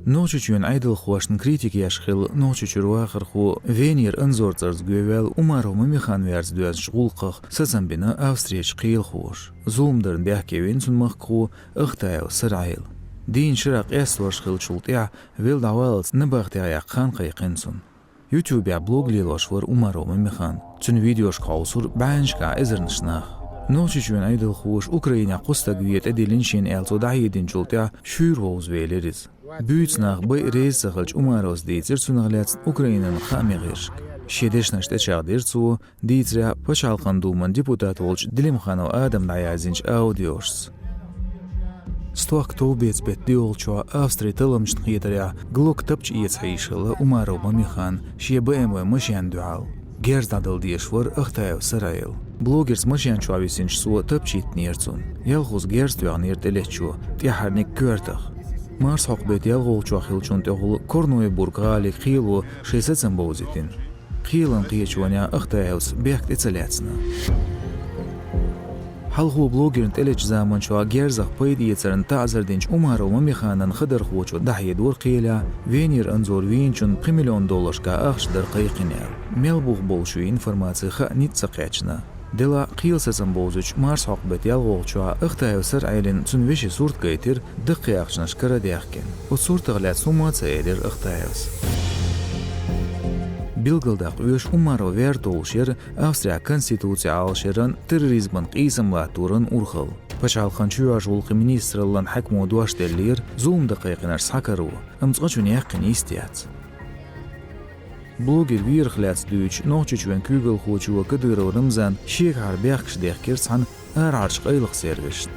نوچچون ایدل خوشن کریتیکی اشخیل نوچچور واخر خو وینیر انزور ترز گویل عمرو میخوان ورز دوز شغولقخ سزن بنا اوستریچ قیل خوش زوم درن بیاکیوین سن مخخو اختایو سرعیل دین شرق اسورش خیل شلطیع ویل دعوالت نباختیع خان قیقنسون یوتیوب یا بلوگ لیلوش ور عمرو میخوان چون ویدیوش قاوسور بانشکا ازرنشناخ نوچچون ایدل خوش اوکراینیا قستگویت ادیلینشین التو دعیدین شلطیع شور ووز ویلریز Büyütsnach bei Reisachilch Umaros Dietzer zu nachletzt Ukrainen Chamirisch. Шедешнаш течагдир цу Диетзря почалқандуман депутат волч Дилимханов Адам Наязинч аудиошс. Стуак тобец бет диолчуа Австрия тылымчт хиетря глок тапч иецхайшыла Умаров Мамихан шие БМВ мышян дуал. Герздадыл диешвар ахтаев сараил. Блогерс мышян чуависинч су тапчит нерцун. Ялхуз герздуян ертелеччу тяхарник кюртах. Марс حقبت يلغو شاخيل چون تغل كورنوي برغالي خيلو شيساتن بوزيتين خيلن قيچوانيا اختاوس بيخت اتسلاتسنا حلغو بلوگرن تلج زمان شو گرزخ پيد يترن تعزردينج عمرو مميخانن خدر خوچو دحي دور قيلا وينير انزور وين چون $1 مليون كا اخش در قيقينير ميلبوغ بولشو انفورماتسي خ نيت سقيچنا دلا قيل سزن بوزوچ مارس حقبت يلغوچوا اختايو سر عيلن تون ويشي صورت قيتر دقي اخشنش كرا ديخكن و صورت غلات سوما تسيرير اختايوس بيلغلداق ويش عمرو ويرتولشير اوستريا конституция алшеран терроризмن قيسم لاتورن урхыл Пачалхан чуажулқи министрлан حكمو دواشتلير زوم دقيقنر سحكرو امصقچون يقن يستيات بلوگر ویرخلات دوچ نوچچون کوگل خوچو کدر رمزان شیک هر بیخش دیخ کرسان ارعش قیلق سرگشت